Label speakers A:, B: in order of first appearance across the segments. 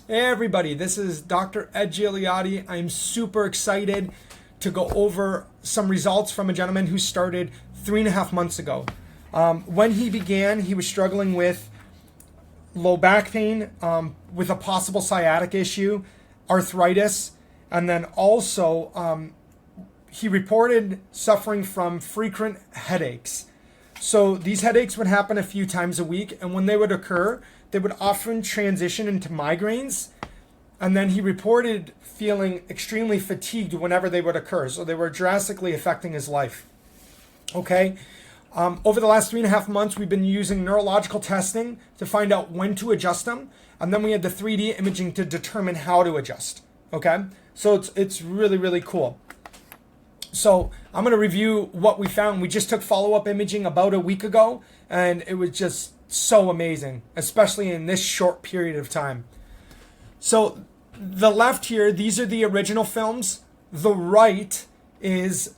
A: Hey everybody, this is Dr. Ed Gigliotti. I'm super excited to go over some results from a gentleman who started 3.5 months ago. When he began, he was struggling with low back pain, with a possible sciatic issue, arthritis, and then also he reported suffering from frequent headaches. So these headaches would happen a few times a week, and when they would occur, they would often transition into migraines. And then he reported feeling extremely fatigued whenever they would occur. So they were drastically affecting his life. Okay. Over the last 3.5 months, we've been using neurological testing to find out when to adjust them. And then we had the 3D imaging to determine how to adjust. Okay. So it's really, really cool. So I'm going to review what we found. We just took follow-up imaging about a week ago, and it was just so amazing, especially in this short period of time. So the left here, these are the original films. The right is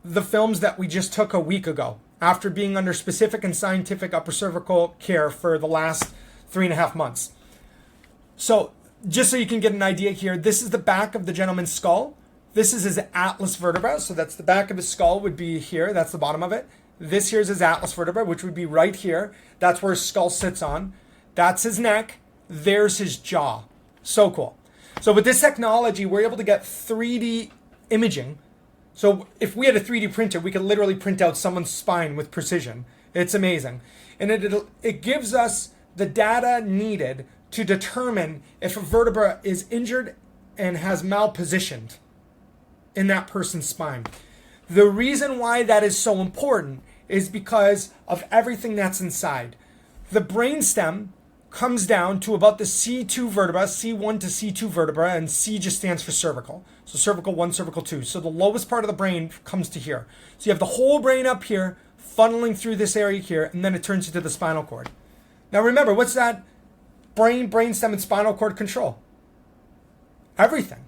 A: the films that we just took a week ago after being under specific and scientific upper cervical care for the last 3.5 months. So just so you can get an idea here, this is the back of the gentleman's skull. This is his atlas vertebra. So that's the back of his skull would be here. That's the bottom of it. This here is his atlas vertebra, which would be right here. That's where his skull sits on. That's his neck. There's his jaw. So cool. So with this technology, we're able to get 3D imaging. So if we had a 3D printer, we could literally print out someone's spine with precision. It's amazing. And it gives us the data needed to determine if a vertebra is injured and has malpositioned in that person's spine. The reason why that is so important is because of everything that's inside. The brainstem comes down to about the C2 vertebra, C1 to C2 vertebra, and C just stands for cervical. So cervical 1, cervical 2. So the lowest part of the brain comes to here. So you have the whole brain up here, funneling through this area here, and then it turns into the spinal cord. Now remember, what's that brainstem and spinal cord control? Everything.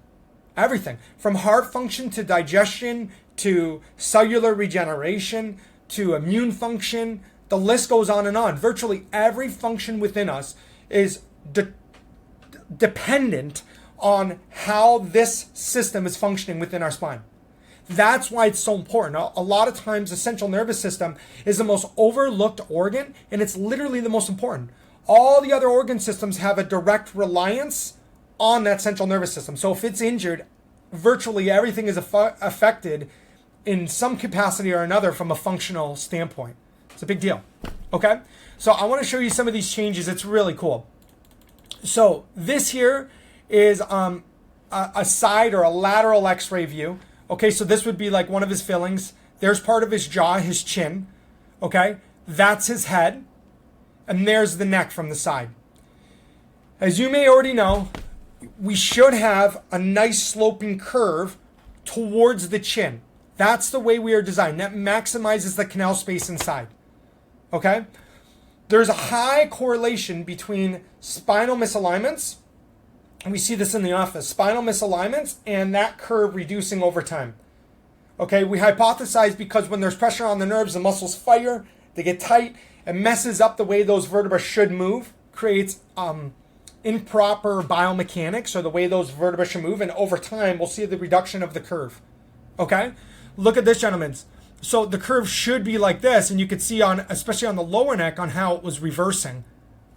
A: Everything. From heart function to digestion to cellular regeneration to immune function. The list goes on and on. Virtually every function within us is dependent on how this system is functioning within our spine. That's why it's so important. A lot of times the central nervous system is the most overlooked organ, and it's literally the most important. All the other organ systems have a direct reliance on that central nervous system. So if it's injured, virtually everything is affected in some capacity or another from a functional standpoint. It's a big deal. Okay? So I want to show you some of these changes. It's really cool. So this here is a side or a lateral x-ray view. Okay, so this would be like one of his fillings. There's part of his jaw, his chin. Okay? That's his head. And there's the neck from the side. As you may already know, we should have a nice sloping curve towards the chin. That's the way we are designed. That maximizes the canal space inside. Okay? There's a high correlation between spinal misalignments, and we see this in the office, spinal misalignments and that curve reducing over time. Okay, we hypothesize because when there's pressure on the nerves, the muscles fire, they get tight, it messes up the way those vertebrae should move, creates improper biomechanics, or the way those vertebrae should move, and over time we'll see the reduction of the curve. Okay? Look at this, gentlemen. So the curve should be like this, and you could see on, especially on the lower neck, on how it was reversing.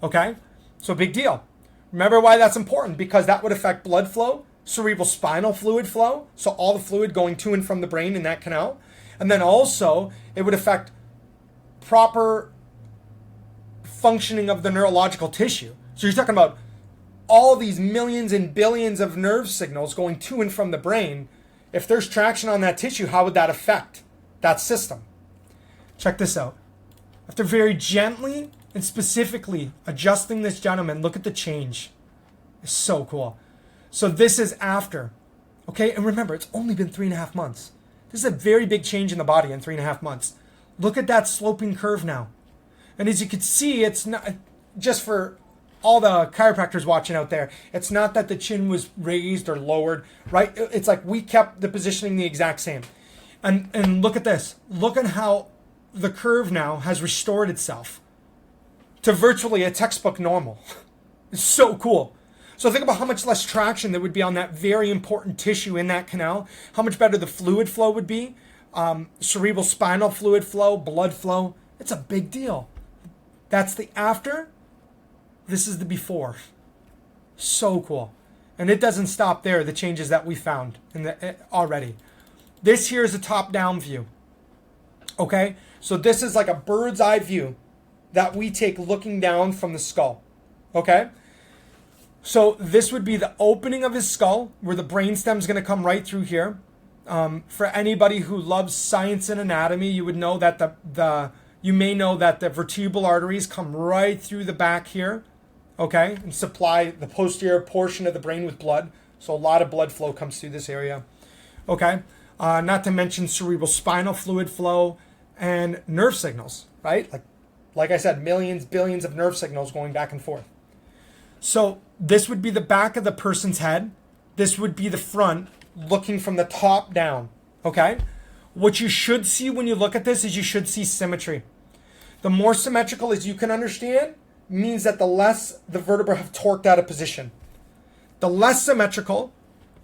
A: Okay? So big deal. Remember why that's important, because that would affect blood flow, cerebral spinal fluid flow, so all the fluid going to and from the brain in that canal. And then also it would affect proper functioning of the neurological tissue. So you're talking about all these millions and billions of nerve signals going to and from the brain. If there's traction on that tissue, how would that affect that system? Check this out. After very gently and specifically adjusting this gentleman, look at the change. It's so cool. So this is after. Okay, and remember, it's only been 3.5 months. This is a very big change in the body in 3.5 months. Look at that sloping curve now. And as you can see, it's not just for all the chiropractors watching out there, it's not that the chin was raised or lowered, right? It's like we kept the positioning the exact same. And look at this. Look at how the curve now has restored itself to virtually a textbook normal. It's so cool. So think about how much less traction there would be on that very important tissue in that canal, how much better the fluid flow would be, cerebral spinal fluid flow, blood flow. It's a big deal. That's the after. This is the before. So cool. And it doesn't stop there, the changes that we found already. This here is a top-down view. Okay? So this is like a bird's eye view that we take looking down from the skull. Okay? So this would be the opening of his skull, where the brainstem is going to come right through here. For anybody who loves science and anatomy, you would know that you may know that the vertebral arteries come right through the back here, okay, and supply the posterior portion of the brain with blood. So a lot of blood flow comes through this area, okay. Not to mention cerebral spinal fluid flow and nerve signals, right? Like I said, millions, billions of nerve signals going back and forth. So this would be the back of the person's head. This would be the front, looking from the top down, okay? What you should see when you look at this is you should see symmetry. The more symmetrical as you can understand means that the less the vertebrae have torqued out of position. The less symmetrical,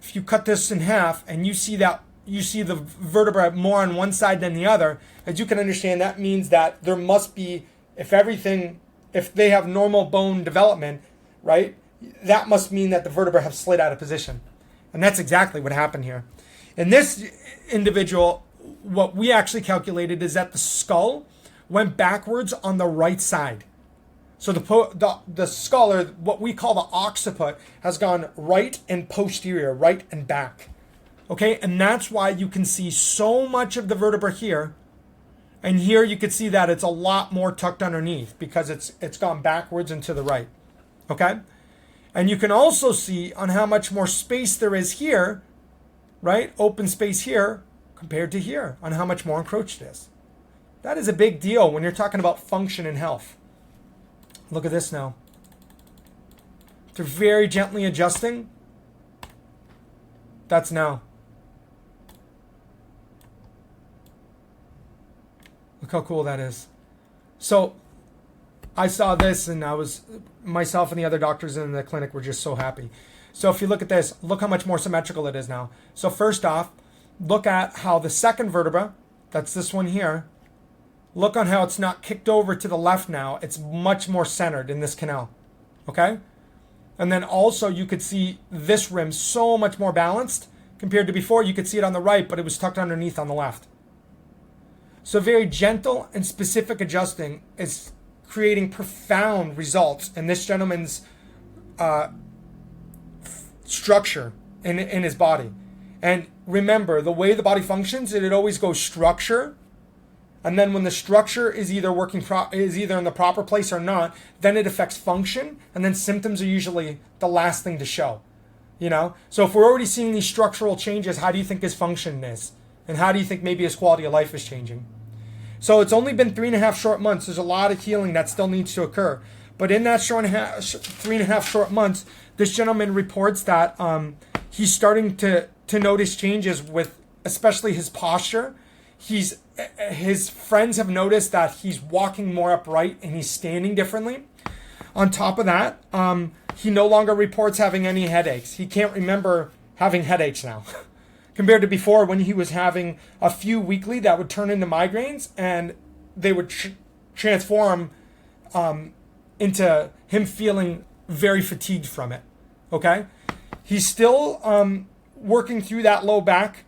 A: if you cut this in half and you see the vertebra more on one side than the other, as you can understand, that means that there must be, if they have normal bone development, right, that must mean that the vertebrae have slid out of position. And that's exactly what happened here. In this individual, what we actually calculated is that the skull went backwards on the right side. So the skull, or what we call the occiput, has gone right and posterior, right and back. Okay, and that's why you can see so much of the vertebra here. And here you can see that it's a lot more tucked underneath because it's gone backwards and to the right. Okay? And you can also see on how much more space there is here, right? Open space here compared to here, on how much more encroached it is. That is a big deal when you're talking about function and health. Look at this now. They're very gently adjusting. That's now. Look how cool that is. So I saw this and myself and the other doctors in the clinic were just so happy. So if you look at this, look how much more symmetrical it is now. So first off, look at how the second vertebra, that's this one here, look on how it's not kicked over to the left now. It's much more centered in this canal, okay? And then also you could see this rim so much more balanced compared to before. You could see it on the right, but it was tucked underneath on the left. So very gentle and specific adjusting is creating profound results in this gentleman's structure in his body. And remember, the way the body functions, it always goes structure, and then when the structure is either is either in the proper place or not, then it affects function, and then symptoms are usually the last thing to show. You know, so if we're already seeing these structural changes, how do you think his function is, and how do you think maybe his quality of life is changing? So it's only been 3.5 short months. There's a lot of healing that still needs to occur. But in that 3.5 short months, this gentleman reports that he's starting to notice changes with especially his posture. His friends have noticed that he's walking more upright and he's standing differently. On top of that, he no longer reports having any headaches. He can't remember having headaches now. Compared to before, when he was having a few weekly that would turn into migraines, and they would transform into him feeling very fatigued from it. Okay? He's still working through that low back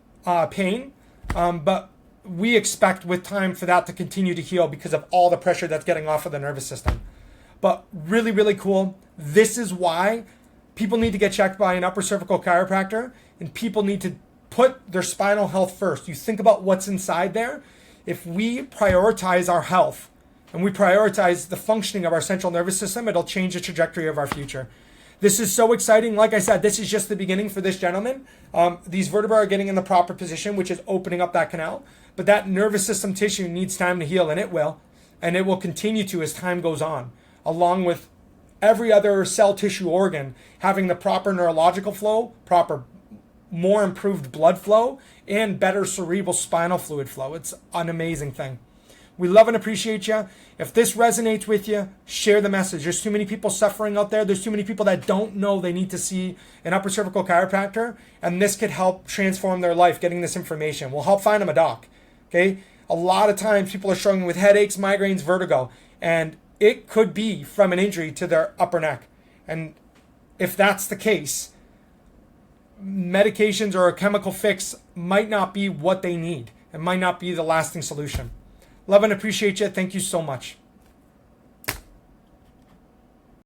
A: pain, but we expect with time for that to continue to heal because of all the pressure that's getting off of the nervous system. But really, really cool. This is why people need to get checked by an upper cervical chiropractor, and people need to put their spinal health first. You think about what's inside there. If we prioritize our health and we prioritize the functioning of our central nervous system, it'll change the trajectory of our future. This is so exciting. Like I said, this is just the beginning for this gentleman. These vertebrae are getting in the proper position, which is opening up that canal. But that nervous system tissue needs time to heal, and it will. And it will continue to as time goes on, along with every other cell, tissue, organ having the proper neurological flow, more improved blood flow, and better cerebral spinal fluid flow. It's an amazing thing. We love and appreciate you. If this resonates with you, share the message. There's too many people suffering out there. There's too many people that don't know they need to see an upper cervical chiropractor, and this could help transform their life, getting this information. We'll help find them a doc, okay? A lot of times people are struggling with headaches, migraines, vertigo, and it could be from an injury to their upper neck. And if that's the case, medications or a chemical fix might not be what they need. It might not be the lasting solution. Love and appreciate you. Thank you so much.